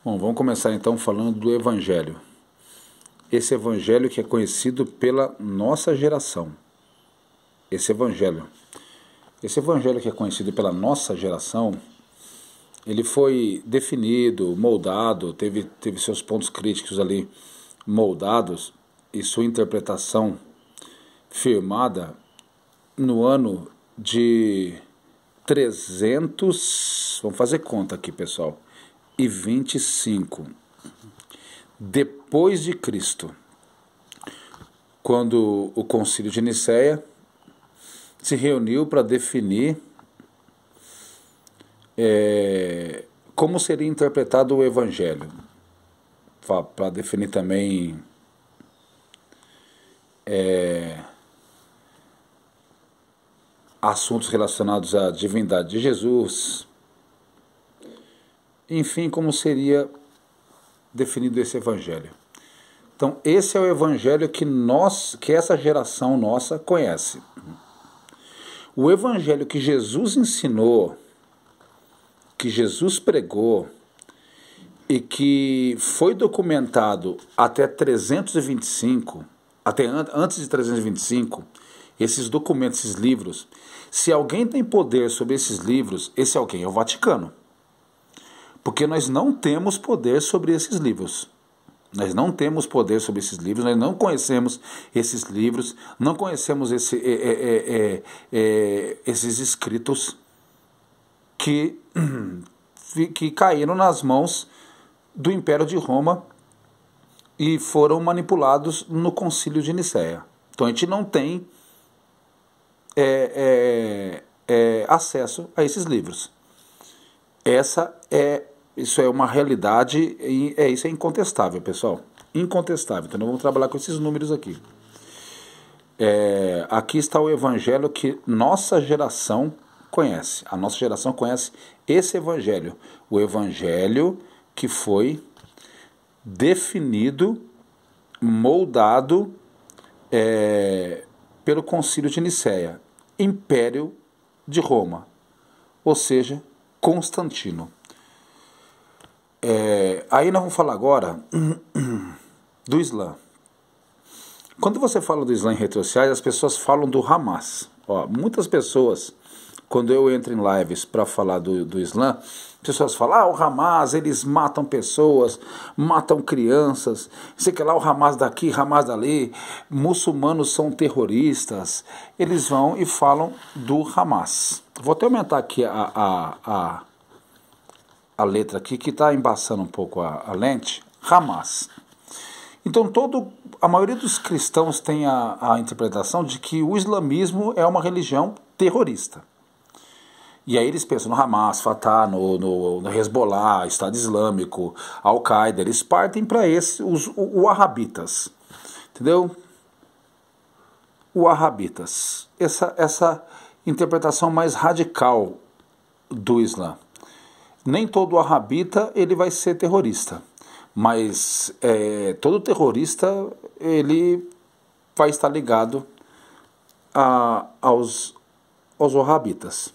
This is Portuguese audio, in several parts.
Bom, vamos começar então falando do Evangelho. Esse Evangelho que é conhecido pela nossa geração. Esse Evangelho que é conhecido pela nossa geração, ele foi definido, moldado, teve seus pontos críticos ali moldados e sua interpretação firmada no ano de 300, vamos fazer conta aqui, pessoal, e 25 depois de Cristo, quando o Concílio de Nicéia se reuniu para definir como seria interpretado o Evangelho, para definir também assuntos relacionados à divindade de Jesus, enfim, como seria definido esse Evangelho. Então, esse é o Evangelho que essa geração nossa conhece. O Evangelho que Jesus ensinou, que Jesus pregou e que foi documentado até 325, até antes de 325, esses documentos, esses livros, se alguém tem poder sobre esses livros, esse alguém é o Vaticano. Porque nós não temos poder sobre esses livros. Nós não temos poder sobre esses livros, nós não conhecemos esses livros, não conhecemos esses escritos que caíram nas mãos do Império de Roma e foram manipulados no Concílio de Nicéia. Então a gente não tem acesso a esses livros. Isso é uma realidade e isso é incontestável, pessoal. Incontestável. Então, nós vamos trabalhar com esses números aqui. Aqui está o Evangelho que nossa geração conhece. A nossa geração conhece esse Evangelho. O Evangelho que foi definido, moldado pelo Concílio de Nicéia, Império de Roma, ou seja, Constantino. Aí nós vamos falar agora do Islã. Quando você fala do Islã em redes sociais, as pessoas falam do Hamas. Muitas pessoas, quando eu entro em lives para falar do Islã, pessoas falam, o Hamas, eles matam pessoas, matam crianças, sei que lá o Hamas daqui, Hamas dali, muçulmanos são terroristas. Eles vão e falam do Hamas. Vou até aumentar aqui a letra aqui, que está embaçando um pouco a lente. Hamas. Então, a maioria dos cristãos tem a interpretação de que o islamismo é uma religião terrorista. E aí eles pensam no Hamas, Fatah, no Hezbollah, Estado Islâmico, Al-Qaeda. Eles partem para os wahhabitas. Entendeu? Wahhabitas. Essa interpretação mais radical do Islã. Nem todo wahhabita ele vai ser terrorista, mas todo terrorista ele vai estar ligado aos wahhabitas.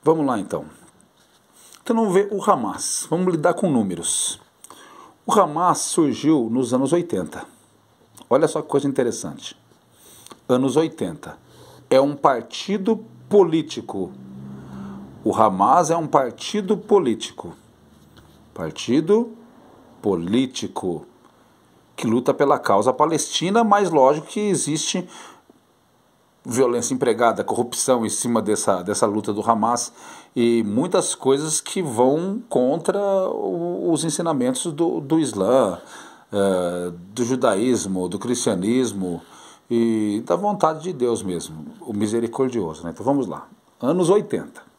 Vamos lá então. Então vamos ver o Hamas. Vamos lidar com números. O Hamas surgiu nos anos 80. Olha só que coisa interessante. Anos 80. É um partido político. O Hamas é um partido político. Partido político que luta pela causa palestina, mas lógico que existe violência empregada, corrupção em cima dessa luta do Hamas e muitas coisas que vão contra os ensinamentos do Islã, do judaísmo, do cristianismo e da vontade de Deus mesmo, o misericordioso. Né? Então vamos lá. Anos 80.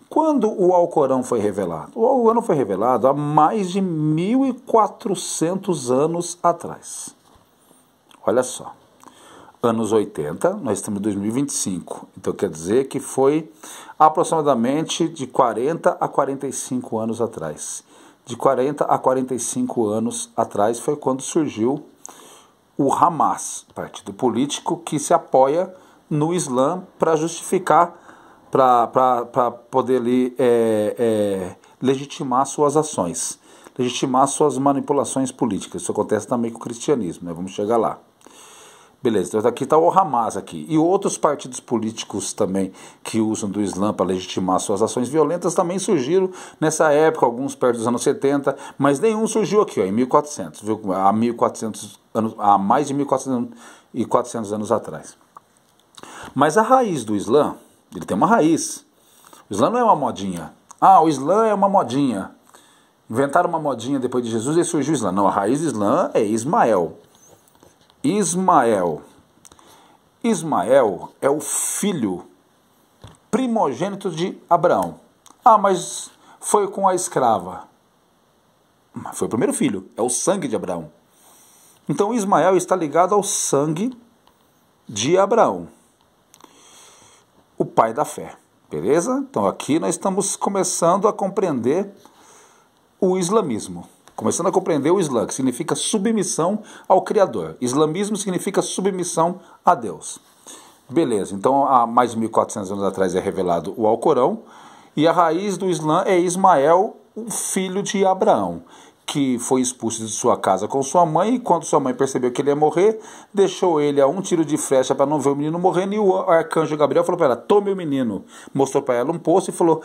Quando o Alcorão foi revelado? O Alcorão foi revelado há mais de 1.400 anos atrás. Olha só. Anos 80, nós estamos em 2025. Então quer dizer que foi aproximadamente de 40 a 45 anos atrás. De 40 a 45 anos atrás foi quando surgiu o Hamas, partido político que se apoia no Islã para justificar, para poder ali, legitimar suas ações. legitimar suas manipulações políticas. Isso acontece também com o cristianismo, né? Vamos chegar lá. Beleza, então aqui está o Hamas aqui. E outros partidos políticos também que usam do Islã para legitimar suas ações violentas também surgiram nessa época, alguns perto dos anos 70, mas nenhum surgiu aqui, ó, em 1400, viu? Há 1400 anos, há mais de 1400 anos atrás. Mas a raiz do Islã, ele tem uma raiz. O Islã não é uma modinha. Ah, o Islã é uma modinha. Inventaram uma modinha depois de Jesus e surgiu o Islã. Não, a raiz do Islã é Ismael. Ismael é o filho primogênito de Abraão. Ah, mas foi com a escrava. Foi o primeiro filho, é o sangue de Abraão. Então Ismael está ligado ao sangue de Abraão, o pai da fé. Beleza? Então aqui nós estamos começando a compreender o islamismo. Começando a compreender o Islã, que significa submissão ao Criador. Islamismo significa submissão a Deus. Beleza, então há mais de 1400 anos atrás é revelado o Alcorão, e a raiz do Islã é Ismael, o filho de Abraão, que foi expulso de sua casa com sua mãe, e quando sua mãe percebeu que ele ia morrer, deixou ele a um tiro de flecha para não ver o menino morrendo, e o arcanjo Gabriel falou para ela, tome o menino, mostrou para ela um poço e falou,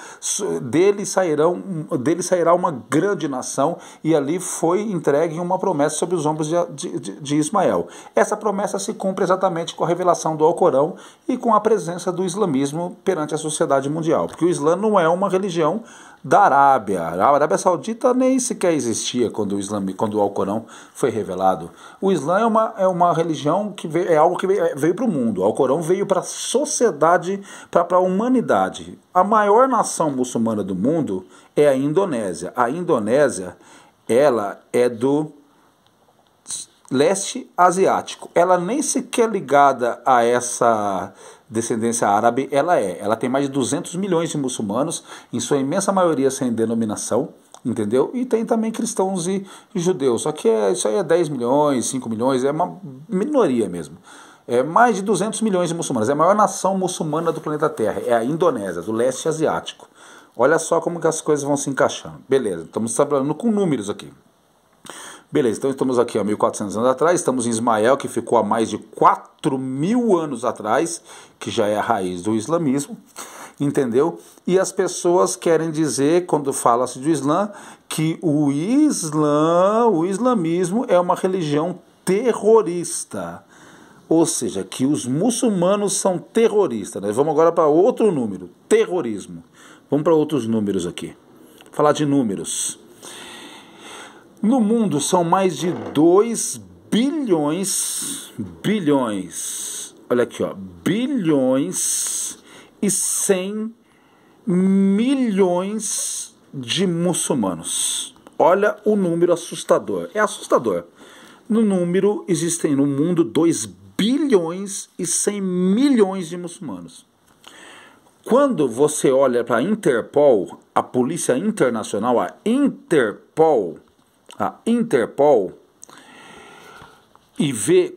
dele sairá uma grande nação, e ali foi entregue uma promessa sobre os ombros de Ismael. Essa promessa se cumpre exatamente com a revelação do Alcorão e com a presença do islamismo perante a sociedade mundial, porque o Islã não é uma religião da Arábia. A Arábia Saudita nem sequer existia quando o Alcorão foi revelado. O Islã é uma religião que é algo que veio para o mundo. O Alcorão veio para a sociedade, para a humanidade. A maior nação muçulmana do mundo é a Indonésia. A Indonésia, ela é do leste asiático. Ela nem sequer ligada a essa descendência árabe, ela tem mais de 200 milhões de muçulmanos, em sua imensa maioria sem denominação, entendeu? E tem também cristãos e judeus, só que isso aí é 10 milhões, 5 milhões, é uma minoria mesmo. É mais de 200 milhões de muçulmanos, é a maior nação muçulmana do planeta Terra, é a Indonésia, do leste asiático. Olha só como que as coisas vão se encaixando. Beleza, estamos trabalhando com números aqui. Beleza, então estamos aqui há 1400 anos atrás, estamos em Ismael, que ficou há mais de 4.000 anos atrás, que já é a raiz do islamismo, entendeu? E as pessoas querem dizer, quando fala-se do Islã, que o islamismo é uma religião terrorista, ou seja, que os muçulmanos são terroristas. Nós vamos agora para outro número, terrorismo. Vamos para outros números aqui, falar de números. No mundo são mais de 2 bilhões, olha aqui, ó, bilhões e 100 milhões de muçulmanos. Olha o número assustador, é assustador. No número existem no mundo 2 bilhões e 100 milhões de muçulmanos. Quando você olha para a Interpol, a Polícia Internacional, a Interpol, e vê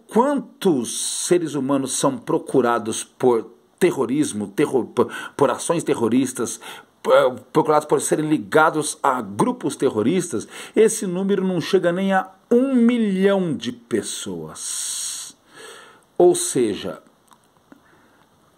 quantos seres humanos são procurados por terrorismo, por ações terroristas, procurados por serem ligados a grupos terroristas, esse número não chega nem a 1 milhão de pessoas. Ou seja,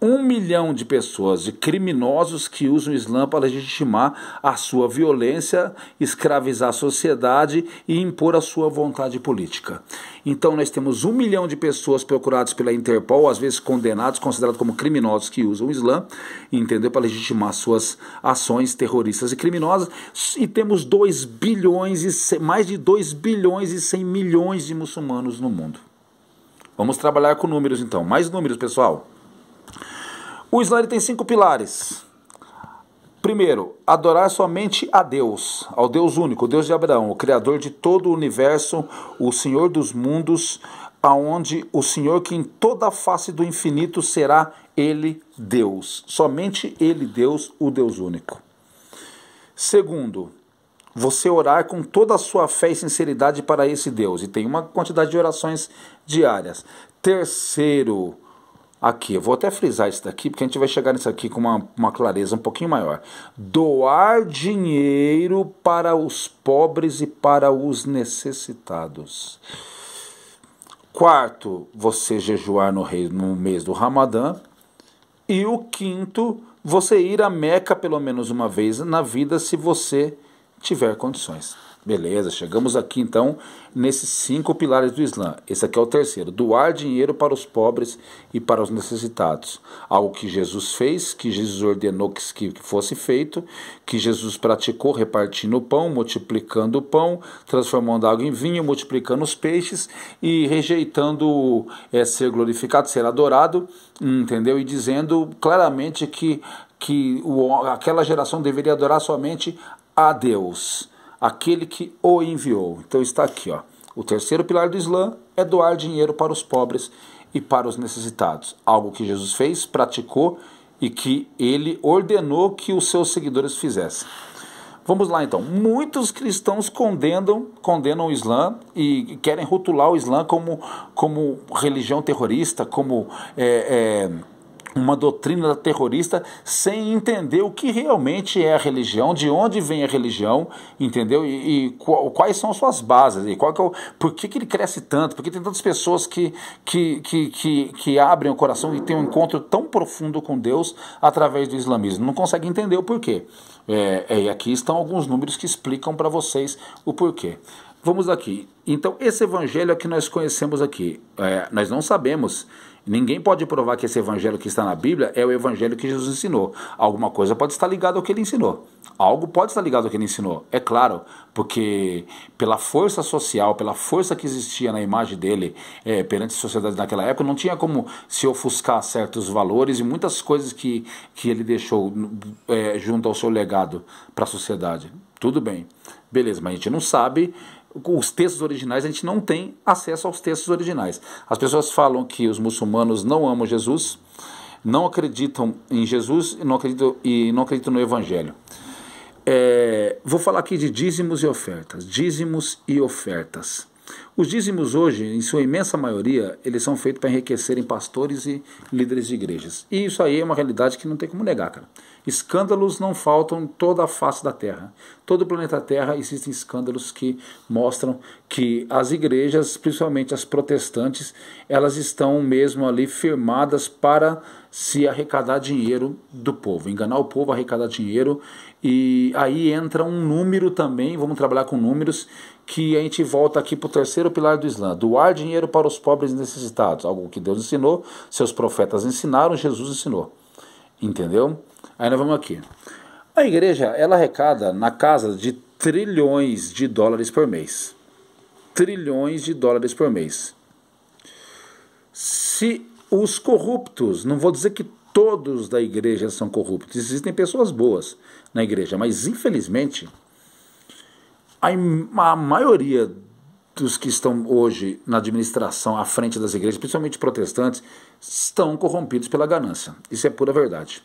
1 milhão de pessoas, de criminosos que usam o Islã para legitimar a sua violência, escravizar a sociedade e impor a sua vontade política. Então nós temos 1 milhão de pessoas procuradas pela Interpol, às vezes condenados, considerados como criminosos que usam o Islã, entendeu? Para legitimar suas ações terroristas e criminosas, e temos mais de 2 bilhões e 100 milhões de muçulmanos no mundo. Vamos trabalhar com números então, mais números, pessoal. O Islã ele tem 5 pilares. Primeiro, adorar somente a Deus, ao Deus único, o Deus de Abraão, o Criador de todo o universo, o Senhor dos mundos, aonde o Senhor que em toda a face do infinito será Ele Deus. Somente Ele Deus, o Deus único. Segundo, você orar com toda a sua fé e sinceridade para esse Deus. E tem uma quantidade de orações diárias. Terceiro, aqui, eu vou até frisar isso daqui, porque a gente vai chegar nisso aqui com uma clareza um pouquinho maior. Doar dinheiro para os pobres e para os necessitados. Quarto, você jejuar no mês do Ramadã. E o quinto, você ir a Meca pelo menos uma vez na vida, se você tiver condições. Beleza, chegamos aqui então nesses 5 pilares do Islã. Esse aqui é o terceiro: doar dinheiro para os pobres e para os necessitados. Algo que Jesus fez, que Jesus ordenou que fosse feito, que Jesus praticou repartindo o pão, multiplicando o pão, transformando a água em vinho, multiplicando os peixes e rejeitando ser glorificado, ser adorado, entendeu? E dizendo claramente que aquela geração deveria adorar somente a Deus, aquele que o enviou. Então está aqui, ó. O terceiro pilar do Islã é doar dinheiro para os pobres e para os necessitados. Algo que Jesus fez, praticou e que ele ordenou que os seus seguidores fizessem. Vamos lá então. Muitos cristãos condenam o Islã e querem rotular o Islã como religião terrorista, como uma doutrina terrorista, sem entender o que realmente é a religião, de onde vem a religião, entendeu? E quais são as suas bases, e por que ele cresce tanto, por que tem tantas pessoas que abrem o coração e têm um encontro tão profundo com Deus através do islamismo. Não conseguem entender o porquê. E aqui estão alguns números que explicam para vocês o porquê. Vamos aqui. Então, esse evangelho é que nós conhecemos aqui. Nós não sabemos. Ninguém pode provar que esse evangelho que está na Bíblia é o evangelho que Jesus ensinou. Alguma coisa pode estar ligada ao que ele ensinou. Algo pode estar ligado ao que ele ensinou. É claro, porque pela força social, pela força que existia na imagem dele perante a sociedade naquela época, não tinha como se ofuscar certos valores e muitas coisas que ele deixou junto ao seu legado para a sociedade. Tudo bem. Beleza, mas a gente não sabe. Os textos originais, a gente não tem acesso aos textos originais. As pessoas falam que os muçulmanos não amam Jesus, não acreditam em Jesus e não acreditam no Evangelho. Vou falar aqui de dízimos e ofertas. Dízimos e ofertas. Os dízimos hoje, em sua imensa maioria, eles são feitos para enriquecerem pastores e líderes de igrejas. E isso aí é uma realidade que não tem como negar, cara. Escândalos não faltam em toda a face da Terra. Todo o planeta Terra existem escândalos que mostram que as igrejas, principalmente as protestantes, elas estão mesmo ali firmadas para se arrecadar dinheiro do povo, enganar o povo, arrecadar dinheiro. E aí entra um número também, vamos trabalhar com números, que a gente volta aqui para o terceiro pilar do Islã: doar dinheiro para os pobres e necessitados, algo que Deus ensinou, seus profetas ensinaram, Jesus ensinou. Entendeu? Aí nós vamos aqui. A igreja, ela arrecada na casa de trilhões de dólares por mês. Trilhões de dólares por mês. Se os corruptos, não vou dizer que todos da igreja são corruptos, existem pessoas boas na igreja, mas infelizmente a maioria dos que estão hoje na administração à frente das igrejas, principalmente protestantes, estão corrompidos pela ganância. Isso é pura verdade.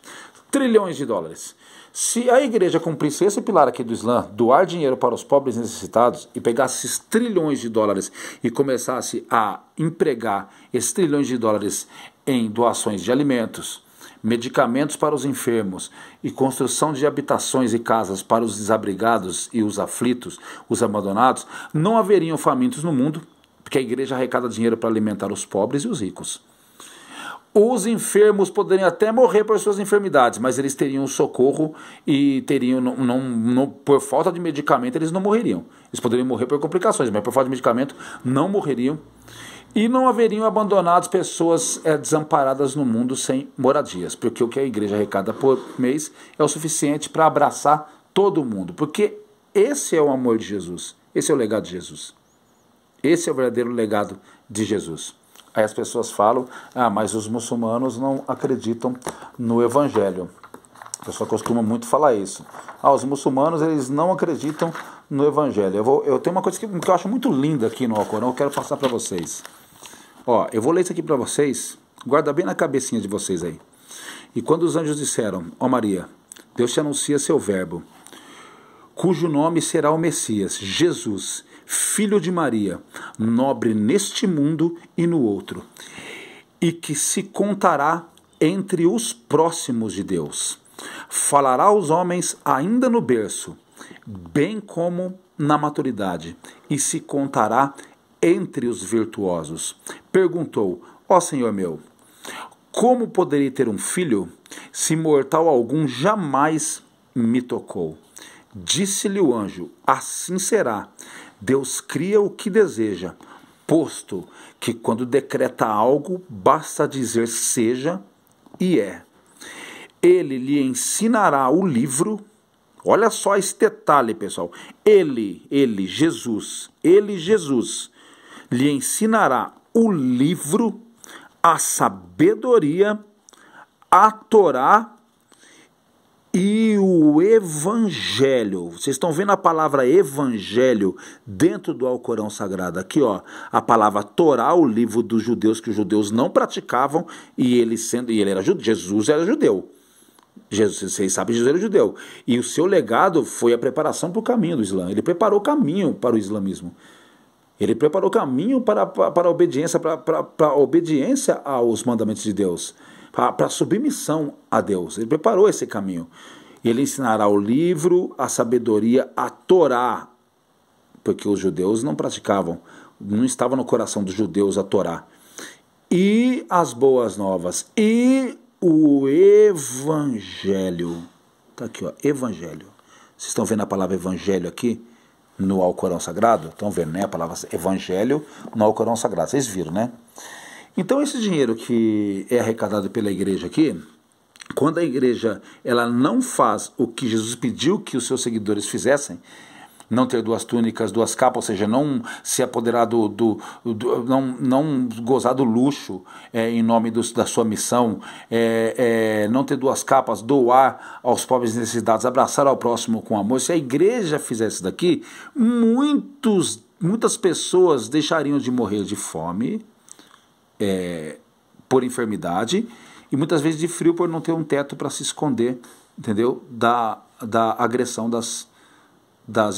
Trilhões de dólares. Se a igreja cumprisse esse pilar aqui do Islã, doar dinheiro para os pobres necessitados, e pegasse esses trilhões de dólares e começasse a empregar esses trilhões de dólares em doações de alimentos, medicamentos para os enfermos e construção de habitações e casas para os desabrigados e os aflitos, os abandonados, não haveriam famintos no mundo, porque a igreja arrecada dinheiro para alimentar os pobres e os ricos. Os enfermos poderiam até morrer por suas enfermidades, mas eles teriam socorro e teriam, por falta de medicamento, eles não morreriam. Eles poderiam morrer por complicações, mas por falta de medicamento não morreriam. E não haveriam abandonados pessoas desamparadas no mundo sem moradias, porque o que a igreja arrecada por mês é o suficiente para abraçar todo mundo, porque esse é o amor de Jesus, esse é o legado de Jesus. Esse é o verdadeiro legado de Jesus. Aí as pessoas falam, mas os muçulmanos não acreditam no Evangelho. A pessoa costuma muito falar isso. Os muçulmanos, eles não acreditam no Evangelho. Eu tenho uma coisa que eu acho muito linda aqui no Alcorão, eu quero passar para vocês. Eu vou ler isso aqui para vocês, guarda bem na cabecinha de vocês aí. E quando os anjos disseram, Maria, Deus te anuncia seu verbo, cujo nome será o Messias, Jesus, filho de Maria, nobre neste mundo e no outro. e que se contará entre os próximos de Deus. Falará aos homens ainda no berço, bem como na maturidade, e se contará entre os virtuosos. Perguntou: ó Senhor meu, como poderei ter um filho, se mortal algum jamais me tocou? Disse-lhe o anjo: assim será. Deus cria o que deseja, posto que quando decreta algo, basta dizer seja e é. Ele lhe ensinará o livro. Olha só esse detalhe, pessoal. Ele, Jesus, lhe ensinará o livro, a sabedoria, a Torá e o Evangelho. Vocês estão vendo a palavra Evangelho dentro do Alcorão Sagrado. Aqui, ó, a palavra Torá, o livro dos judeus, que os judeus não praticavam, e ele era judeu. Jesus era judeu. Vocês sabem que Jesus era judeu. E o seu legado foi a preparação para o caminho do Islã. Ele preparou o caminho para o islamismo. Ele preparou o caminho para a obediência, para a obediência aos mandamentos de Deus, para a submissão a Deus. Ele preparou esse caminho. Ele ensinará o livro, a sabedoria, a Torá, porque os judeus não praticavam, não estava no coração dos judeus a Torá, e as boas novas, e o Evangelho. Está aqui, ó, Evangelho. Vocês estão vendo a palavra Evangelho aqui no Alcorão Sagrado? Estão vendo, né? A palavra Evangelho no Alcorão Sagrado. Vocês viram, né? Então, esse dinheiro que é arrecadado pela igreja aqui, quando a igreja ela não faz o que Jesus pediu que os seus seguidores fizessem, não ter duas túnicas, duas capas, ou seja, não se apoderar não gozar do luxo em nome da sua missão, não ter duas capas, doar aos pobres necessitados, abraçar ao próximo com amor. Se a igreja fizesse isso daqui, muitas pessoas deixariam de morrer de fome, por enfermidade, e muitas vezes de frio por não ter um teto para se esconder, entendeu? Da agressão das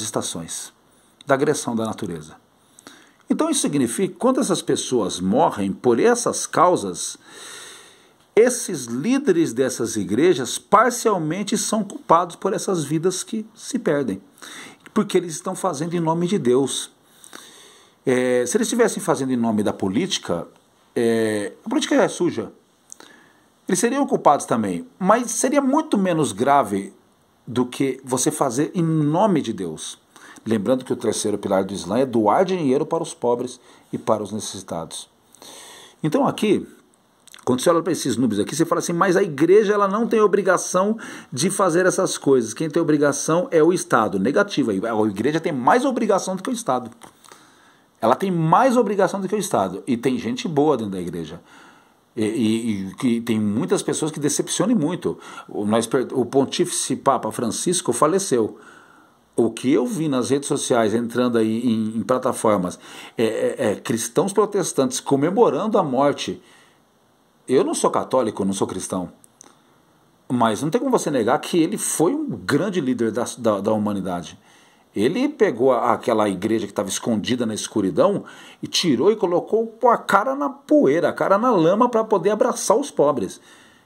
estações, da agressão da natureza. Então isso significa que quando essas pessoas morrem por essas causas, esses líderes dessas igrejas parcialmente são culpados por essas vidas que se perdem, porque eles estão fazendo em nome de Deus. Se eles estivessem fazendo em nome da política, a política é suja, eles seriam culpados também, mas seria muito menos grave do que você fazer em nome de Deus. Lembrando que o terceiro pilar do Islã é doar dinheiro para os pobres e para os necessitados. Então aqui, quando você olha para esses números aqui, você fala assim, mas a igreja ela não tem obrigação de fazer essas coisas. Quem tem obrigação é o Estado. Negativo, a igreja tem mais obrigação do que o Estado. Ela tem mais obrigação do que o Estado. E tem gente boa dentro da igreja. E tem muitas pessoas que decepcionam muito. O pontífice Papa Francisco faleceu. O que eu vi nas redes sociais, entrando aí em plataformas, cristãos protestantes comemorando a morte. Eu não sou católico, não sou cristão, mas não tem como você negar que ele foi um grande líder da humanidade. Ele pegou aquela igreja que estava escondida na escuridão e tirou e colocou a cara na poeira, a cara na lama para poder abraçar os pobres.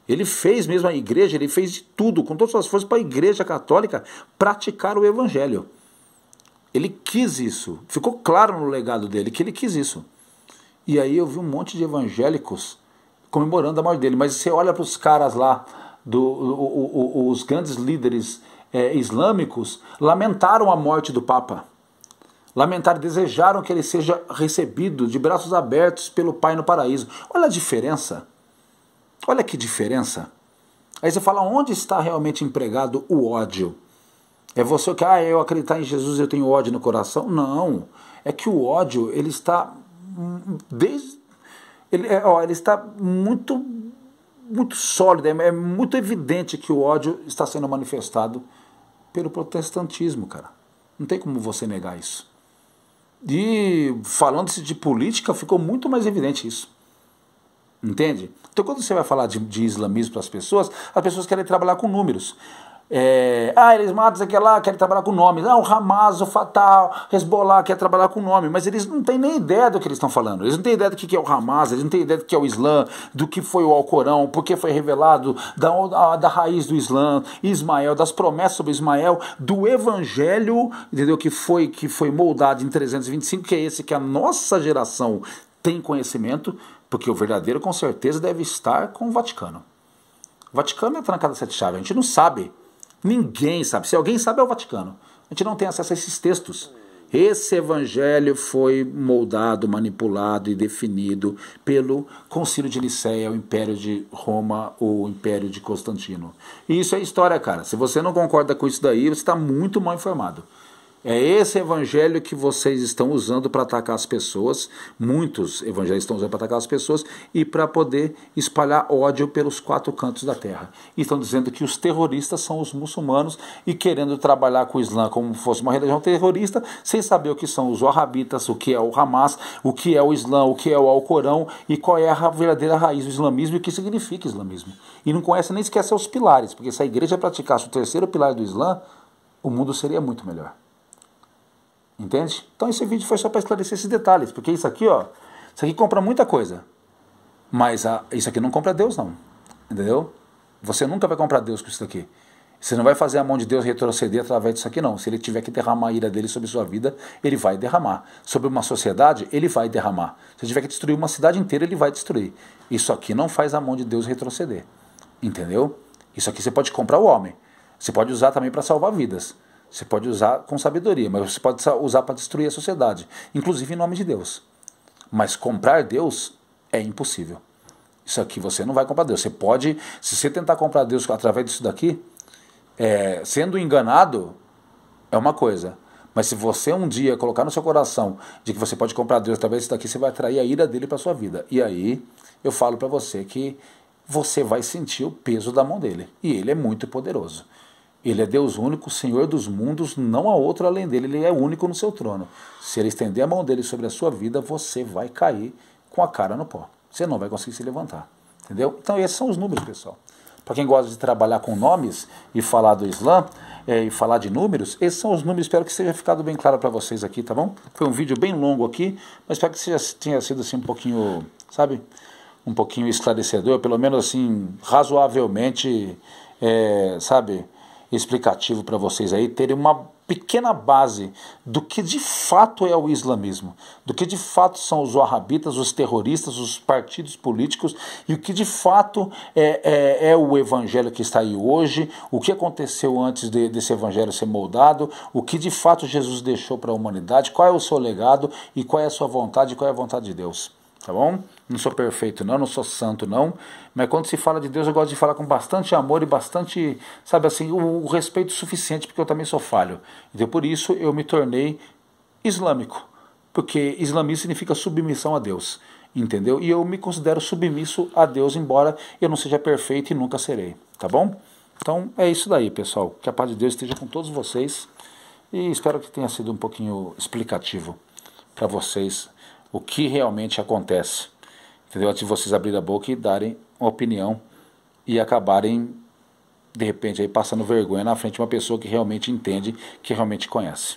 Ele fez mesmo a igreja, ele fez de tudo, com todas as suas forças, para a igreja católica praticar o evangelho. Ele quis isso, ficou claro no legado dele que ele quis isso. E aí eu vi um monte de evangélicos comemorando a morte dele, mas você olha para os caras lá, os grandes líderes islâmicos, lamentaram a morte do Papa. Lamentaram, desejaram que ele seja recebido de braços abertos pelo Pai no paraíso. Olha a diferença. Olha que diferença. Aí você fala, onde está realmente empregado o ódio? É você que, eu acreditar em Jesus, eu tenho ódio no coração? Não. É que o ódio, ele está ele está muito sólido, é muito evidente que o ódio está sendo manifestado pelo protestantismo, cara. Não tem como você negar isso. E falando-se de política, ficou muito mais evidente isso. Entende? Então quando você vai falar de islamismo para as pessoas querem trabalhar com números. Eles matam aquele lá, querem trabalhar com nome. O Hamas, o Fatah, Hezbollah quer trabalhar com nome, mas eles não têm nem ideia do que eles estão falando. Eles não têm ideia do que é o Hamas, eles não têm ideia do que é o Islã, do que foi o Alcorão, por que foi revelado, da raiz do Islã, Ismael, das promessas sobre Ismael, do Evangelho, entendeu? Que foi moldado em 325, que é esse que a nossa geração tem conhecimento, porque o verdadeiro com certeza deve estar com o Vaticano. O Vaticano é trancado a sete chaves, a gente não sabe. Ninguém sabe. Se alguém sabe, é o Vaticano. A gente não tem acesso a esses textos. Esse evangelho foi moldado, manipulado e definido pelo Concílio de Nicéia, o Império de Roma, o Império de Constantino. E isso é história, cara. Se você não concorda com isso daí, você está muito mal informado. É esse evangelho que vocês estão usando para atacar as pessoas, muitos evangelhos estão usando para atacar as pessoas e para poder espalhar ódio pelos quatro cantos da terra. E estão dizendo que os terroristas são os muçulmanos e querendo trabalhar com o Islã como se fosse uma religião terrorista, sem saber o que são os wahhabitas, o que é o Hamas, o que é o Islã, o que é o Alcorão e qual é a verdadeira raiz do islamismo e o que significa islamismo. E não conhece nem sequer seus pilares, porque se a igreja praticasse o terceiro pilar do Islã, o mundo seria muito melhor. Entende? Então esse vídeo foi só para esclarecer esses detalhes, porque isso aqui, isso aqui compra muita coisa, mas isso aqui não compra Deus não, entendeu? Você nunca vai comprar Deus com isso daqui. Você não vai fazer a mão de Deus retroceder através disso aqui não. Se ele tiver que derramar a ira dele sobre sua vida, ele vai derramar. Sobre uma sociedade, ele vai derramar. Se tiver que destruir uma cidade inteira, ele vai destruir. Isso aqui não faz a mão de Deus retroceder, entendeu? Isso aqui você pode comprar o homem, você pode usar também para salvar vidas. Você pode usar com sabedoria, mas você pode usar para destruir a sociedade, inclusive em nome de Deus. Mas comprar Deus é impossível. Isso aqui você não vai comprar Deus. Você pode, se você tentar comprar Deus através disso daqui, sendo enganado, é uma coisa. Mas se você um dia colocar no seu coração de que você pode comprar Deus através disso daqui, você vai atrair a ira dele para a sua vida. E aí eu falo para você que você vai sentir o peso da mão dele. E ele é muito poderoso. Ele é Deus único, Senhor dos mundos, não há outro além dele, ele é único no seu trono. Se ele estender a mão dele sobre a sua vida, você vai cair com a cara no pó. Você não vai conseguir se levantar. Entendeu? Então esses são os números, pessoal. Para quem gosta de trabalhar com nomes e falar do Islã, e falar de números, esses são os números, espero que seja ficado bem claro para vocês aqui, tá bom? Foi um vídeo bem longo aqui, mas espero que tenha sido assim um pouquinho, sabe? Um pouquinho esclarecedor, pelo menos assim, razoavelmente, sabe? Explicativo para vocês aí terem uma pequena base do que de fato é o islamismo, do que de fato são os wahhabitas, os terroristas, os partidos políticos e o que de fato é o evangelho que está aí hoje, o que aconteceu antes desse evangelho ser moldado, o que de fato Jesus deixou para a humanidade, qual é o seu legado e qual é a sua vontade e qual é a vontade de Deus. Tá bom? Não sou perfeito não sou santo não, mas quando se fala de Deus eu gosto de falar com bastante amor e bastante, sabe assim, o respeito suficiente, porque eu também sou falho. Então por isso eu me tornei islâmico, porque islamismo significa submissão a Deus, entendeu? E eu me considero submisso a Deus, embora eu não seja perfeito e nunca serei, tá bom? Então é isso daí, pessoal, que a paz de Deus esteja com todos vocês e espero que tenha sido um pouquinho explicativo para vocês o que realmente acontece, entendeu? Antes de vocês abrirem a boca e darem uma opinião e acabarem, de repente, aí passando vergonha na frente de uma pessoa que realmente entende, que realmente conhece.